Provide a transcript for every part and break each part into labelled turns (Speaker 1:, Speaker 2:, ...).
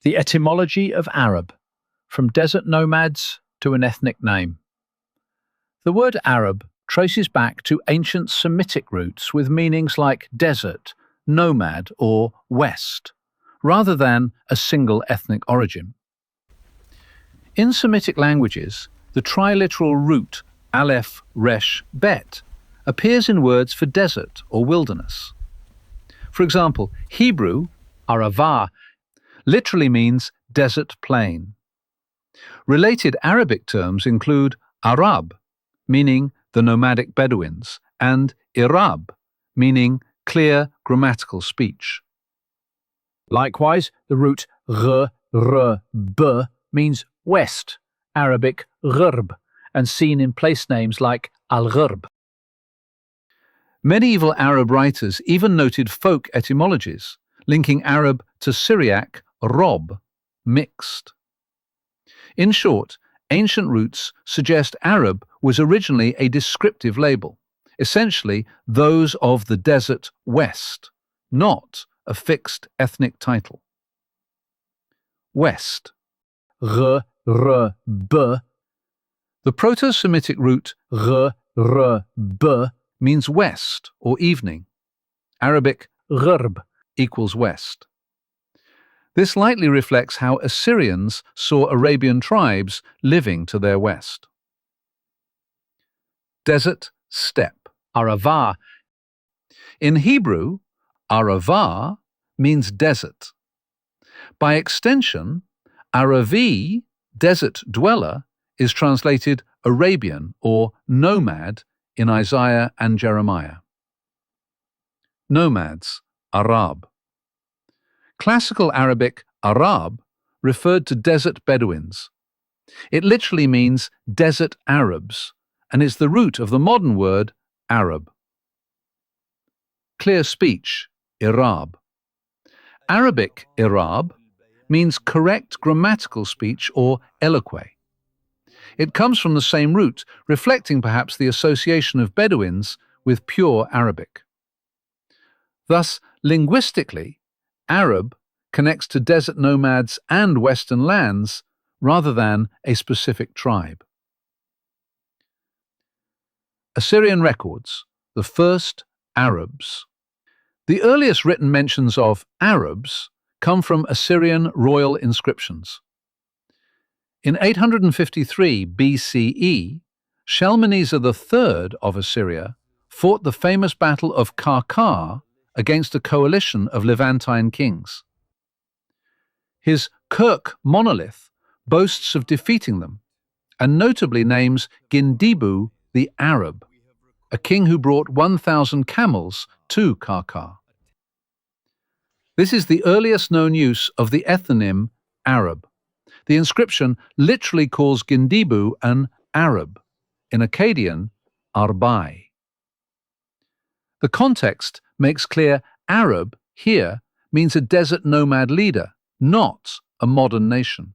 Speaker 1: The etymology of Arab, from desert nomads to an ethnic name. The word Arab traces back to ancient Semitic roots with meanings like desert, nomad, or west, rather than a single ethnic origin. In Semitic languages, the triliteral root aleph, resh, bet appears in words for desert or wilderness. For example, Hebrew, ʿArab, literally means desert plain. Related Arabic terms include ʿArab, meaning the nomadic Bedouins, and ʿIrab, meaning clear grammatical speech. Likewise, the root b means west, Arabic ghurb, and seen in place names like al-Ghurb. Medieval Arab writers even noted folk etymologies, linking Arab to Syriac rob, mixed. In short, ancient roots suggest Arab was originally a descriptive label, essentially those of the desert west, not a fixed ethnic title. West. B. The Proto-Semitic root b means west or evening. Arabic ghurb equals west. This likely reflects how Assyrians saw Arabian tribes living to their west. Desert, steppe, arava. In Hebrew, arava means desert. By extension, Aravi, desert dweller, is translated Arabian or nomad in Isaiah and Jeremiah. Nomads, ʿArab. Classical Arabic ʿArab referred to desert Bedouins. It literally means desert Arabs and is the root of the modern word Arab. Clear speech, ʿIrab. Arabic ʿIrab means correct grammatical speech or eloquy. It comes from the same root, reflecting perhaps the association of Bedouins with pure Arabic. Thus, linguistically, Arab connects to desert nomads and Western lands rather than a specific tribe. Assyrian records, the first Arabs. The earliest written mentions of Arabs come from Assyrian royal inscriptions. In 853 BCE, Shalmaneser III of Assyria fought the famous Battle of Karkar against a coalition of Levantine kings. His Kirk monolith boasts of defeating them, and notably names Gindibu the Arab, a king who brought 1,000 camels to Karkar. This is the earliest known use of the ethnonym Arab. The inscription literally calls Gindibu an Arab, in Akkadian, Arbai. The context makes clear Arab here means a desert nomad leader, not a modern nation.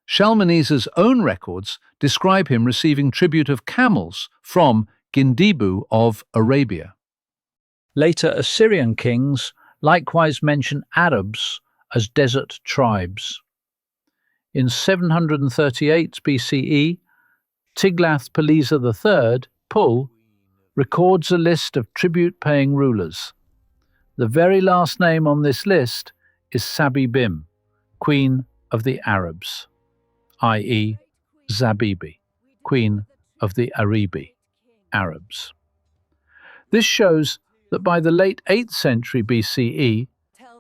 Speaker 1: Shalmaneser's own records describe him receiving tribute of camels from Gindibu of Arabia. Later Assyrian kings likewise mention Arabs as desert tribes. In 738 BCE, Tiglath-Pileser III, Pul, records a list of tribute-paying rulers. The very last name on this list is Sabibim, Queen of the Arabs, i.e. Zabibi, Queen of the Aribi, Arabs. This shows that by the late 8th century BCE,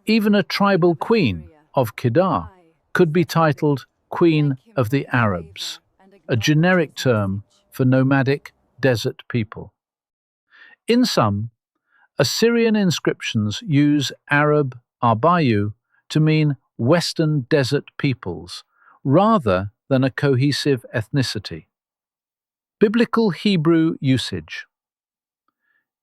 Speaker 1: even a tribal queen of Kedar could be titled Queen of the Arabs, a generic term for nomadic desert people. In sum, Assyrian inscriptions use Arab Arbayu to mean Western desert peoples, rather than a cohesive ethnicity. Biblical Hebrew usage.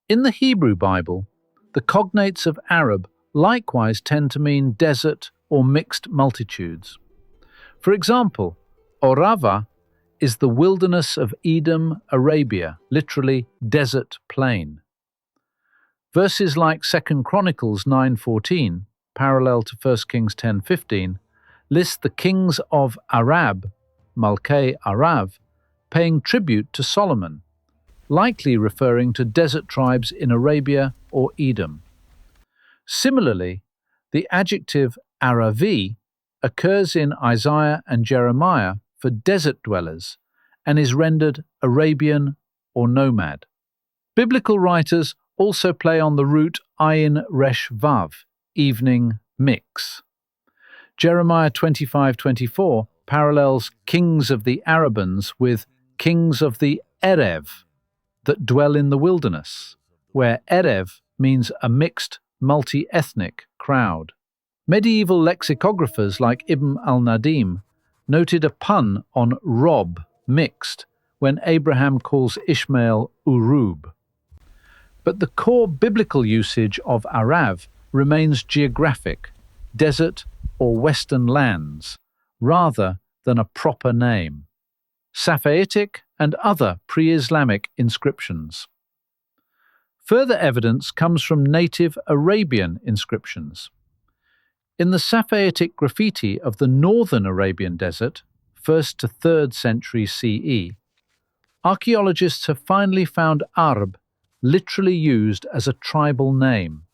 Speaker 1: In the Hebrew Bible, the cognates of Arab likewise tend to mean desert or mixed multitudes. For example, Orava is the wilderness of Edom, Arabia, literally desert plain. Verses like 2 Chronicles 9:14, parallel to 1 Kings 10:15, lists the kings of Ārab, Malkei Arav, paying tribute to Solomon, likely referring to desert tribes in Arabia or Edom. Similarly, the adjective Aravi occurs in Isaiah and Jeremiah for desert dwellers and is rendered Arabian or nomad. Biblical writers also play on the root ayin resh vav, evening mix. Jeremiah 25:24 parallels kings of the Arabans with kings of the Erev, that dwell in the wilderness, where Erev means a mixed, multi-ethnic crowd. Medieval lexicographers like Ibn al-Nadim noted a pun on rob, mixed, when Abraham calls Ishmael Urub. But the core biblical usage of Arav remains geographic, desert or western lands, rather than a proper name. Safavitic and other pre-Islamic inscriptions. Further evidence comes from native Arabian inscriptions. In the Safavitic graffiti of the northern Arabian desert, 1st to 3rd century CE, archaeologists have finally found ʿArab literally used as a tribal name.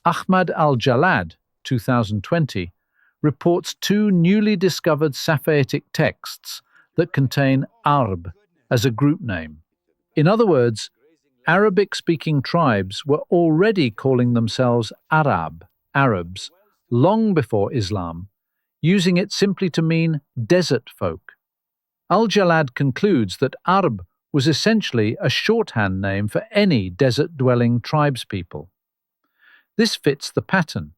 Speaker 1: Ahmad al-Jalad, 2020, reports 2 newly discovered Safavitic texts that contain ʿArab as a group name. In other words, Arabic-speaking tribes were already calling themselves ʿArab, Arabs, long before Islam, using it simply to mean desert folk. Al-Jalad concludes that ʿArab was essentially a shorthand name for any desert-dwelling tribespeople. This fits the pattern.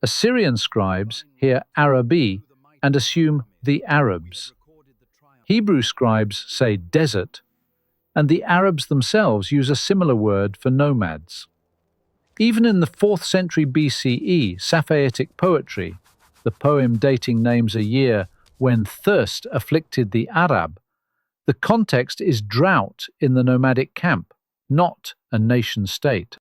Speaker 1: Assyrian scribes hear Arabi and assume the Arabs. Hebrew scribes say desert, and the Arabs themselves use a similar word for nomads. Even in the 4th century BCE Safavitic poetry, the poem dating names a year when thirst afflicted the Arab, the context is drought in the nomadic camp, not a nation-state.